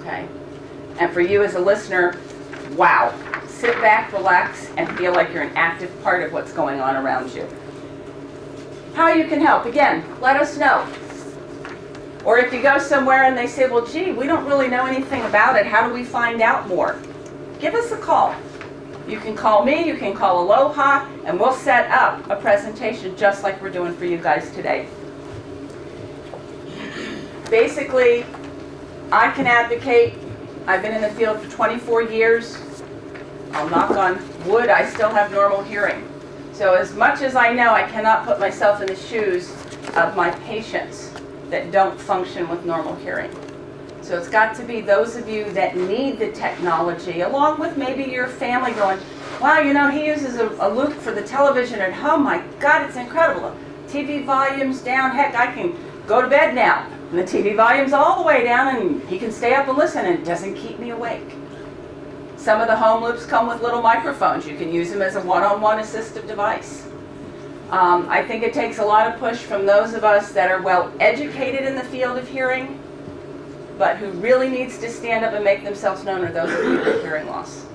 Okay? And for you as a listener, wow. Sit back, relax, and feel like you're an active part of what's going on around you. How you can help, again, let us know. Or if you go somewhere and they say, well, gee, we don't really know anything about it, how do we find out more? Give us a call. You can call me, you can call ALOHA, and we'll set up a presentation just like we're doing for you guys today. Basically, I can advocate. I've been in the field for 24 years. I'll knock on wood, I still have normal hearing. So as much as I know, I cannot put myself in the shoes of my patients that don't function with normal hearing. So it's got to be those of you that need the technology, along with maybe your family going, wow, you know, he uses a loop for the television at home. My God, it's incredible. TV volume's down. Heck, I can go to bed now. And the TV volume's all the way down, and he can stay up and listen, and it doesn't keep me awake. Some of the home loops come with little microphones. You can use them as a one-on-one assistive device. I think it takes a lot of push from those of us that are well educated in the field of hearing, but who really needs to stand up and make themselves known are those of you with hearing loss.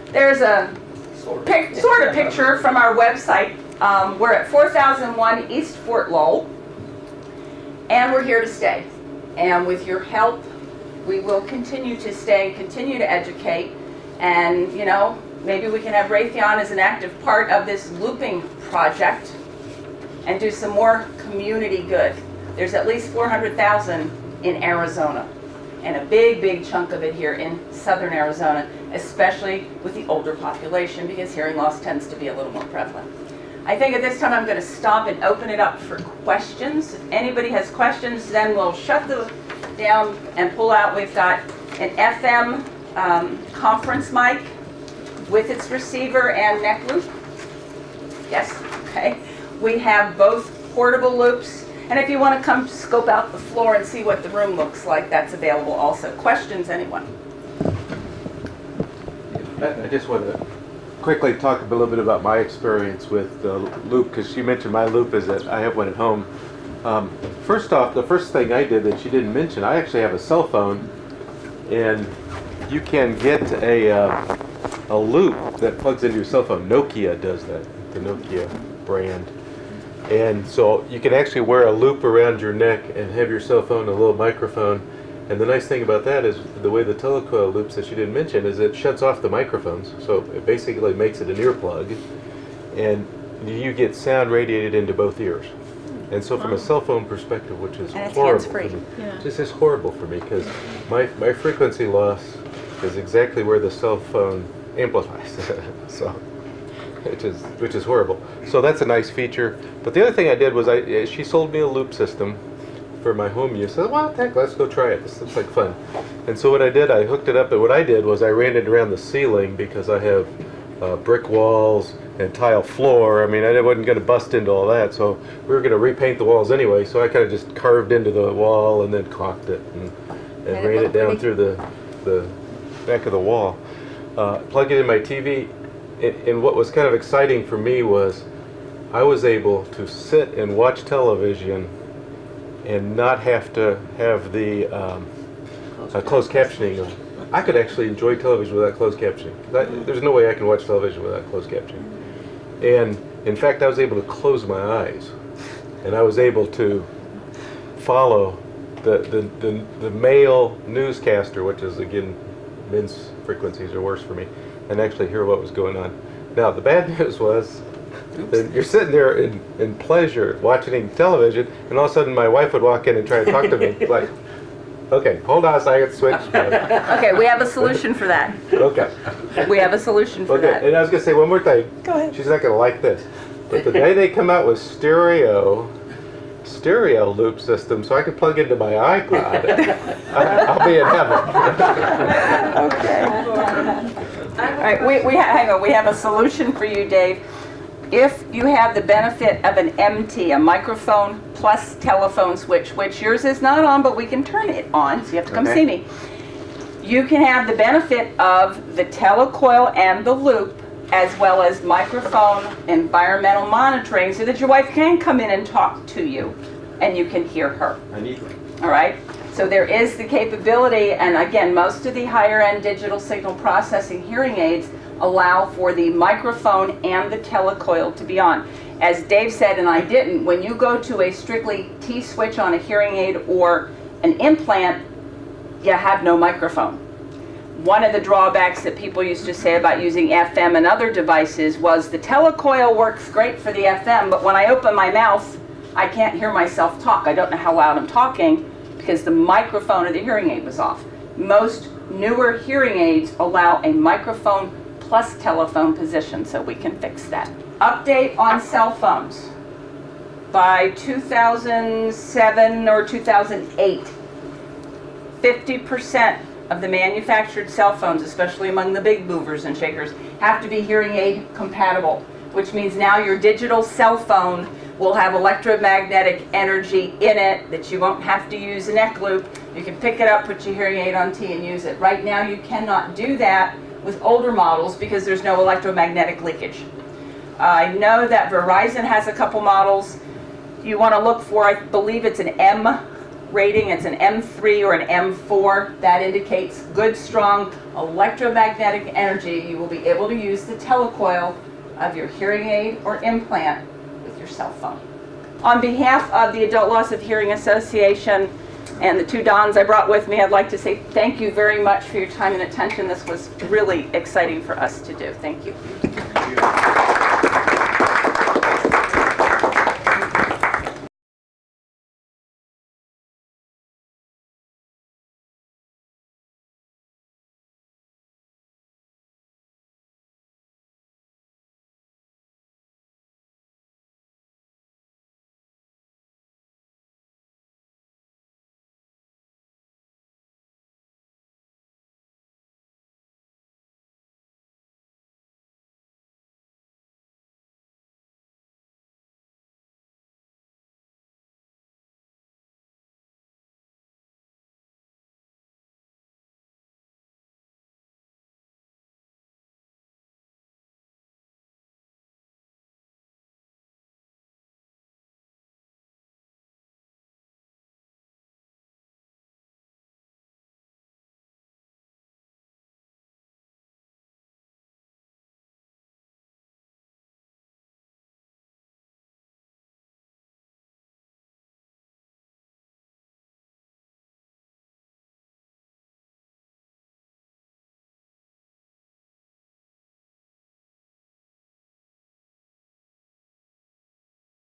There's a sort of picture from our website. We're at 4001 East Fort Lowell, and we're here to stay. And with your help, we will continue to stay, continue to educate, and you know, maybe we can have Raytheon as an active part of this looping project and do some more community good. There's at least 400,000 in Arizona, and a big, big chunk of it here in southern Arizona, especially with the older population, because hearing loss tends to be a little more prevalent. I think at this time I'm going to stop and open it up for questions. If anybody has questions, then we'll shut the down and pull out. We've got an FM conference mic with its receiver and neck loop. Yes, okay. We have both portable loops, and if you want to come scope out the floor and see what the room looks like, that's available also. Questions, anyone? I just want to quickly talk a little bit about my experience with the loop, because she mentioned my loop is that I have one at home. First off, the first thing I did that she didn't mention, I actually have a cell phone, and you can get a loop that plugs into your cell phone. Nokia does that, the Nokia brand. And so you can actually wear a loop around your neck and have your cell phone, a little microphone. And the nice thing about that is the way the telecoil loops that she didn't mention is it shuts off the microphones. So it basically makes it an earplug. And you get sound radiated into both ears. And so from a cell phone perspective, which is horrible for me, just is horrible for me, because my frequency loss is exactly where the cell phone amplifies. So, which is horrible. So that's a nice feature. But the other thing I did was she sold me a loop system for my home use. I said, well, heck, let's go try it. This looks like fun. And so what I did, I hooked it up, and what I did was I ran it around the ceiling, because I have brick walls and tile floor. I mean, I wasn't going to bust into all that, so we were going to repaint the walls anyway, so I kind of just carved into the wall and then caulked it and ran it down through the back of the wall. Plugged it in my TV, and what was kind of exciting for me was I was able to sit and watch television and not have to have the closed captioning. I could actually enjoy television without closed captioning. There's no way I can watch television without closed captioning. And in fact, I was able to close my eyes, and I was able to follow the male newscaster, which is, again, men's frequencies are worse for me, and actually hear what was going on. Now, the bad news was that you're sitting there in pleasure watching television, and all of a sudden my wife would walk in and try to talk to me, like, okay, hold on a second, switch. Okay, we have a solution for that. Okay. We have a solution for that. And I was going to say one more thing. Go ahead. She's not going to like this. But the day they come out with stereo loop system, so I can plug into my iPod, I'll be in heaven. Okay. All right, hang on. We have a solution for you, Dave. If you have the benefit of an MT, a microphone plus telephone switch, which yours is not on, but we can turn it on, so you have to come see me. You can have the benefit of the telecoil and the loop, as well as microphone environmental monitoring, so that your wife can come in and talk to you, and you can hear her. I need one. All right? So there is the capability, and again, most of the higher end digital signal processing hearing aids allow for the microphone and the telecoil to be on. As Dave said, and I didn't, when you go to a strictly T-switch on a hearing aid or an implant, you have no microphone. One of the drawbacks that people used to say about using FM and other devices was the telecoil works great for the FM, but when I open my mouth, I can't hear myself talk. I don't know how loud I'm talking because the microphone of the hearing aid was off. Most newer hearing aids allow a microphone plus telephone position, so we can fix that. Update on cell phones. By 2007 or 2008, 50% of the manufactured cell phones, especially among the big movers and shakers, have to be hearing aid compatible, which means now your digital cell phone will have electromagnetic energy in it that you won't have to use a neck loop. You can pick it up, put your hearing aid on T and use it. Right now you cannot do that with older models because there's no electromagnetic leakage. I know that Verizon has a couple models. You want to look for, I believe it's an M rating, it's an M3 or an M4. That indicates good, strong electromagnetic energy. You will be able to use the telecoil of your hearing aid or implant with your cell phone. On behalf of the Adult Loss of Hearing Association and the two Dons I brought with me, I'd like to say thank you very much for your time and attention. This was really exciting for us to do. Thank you.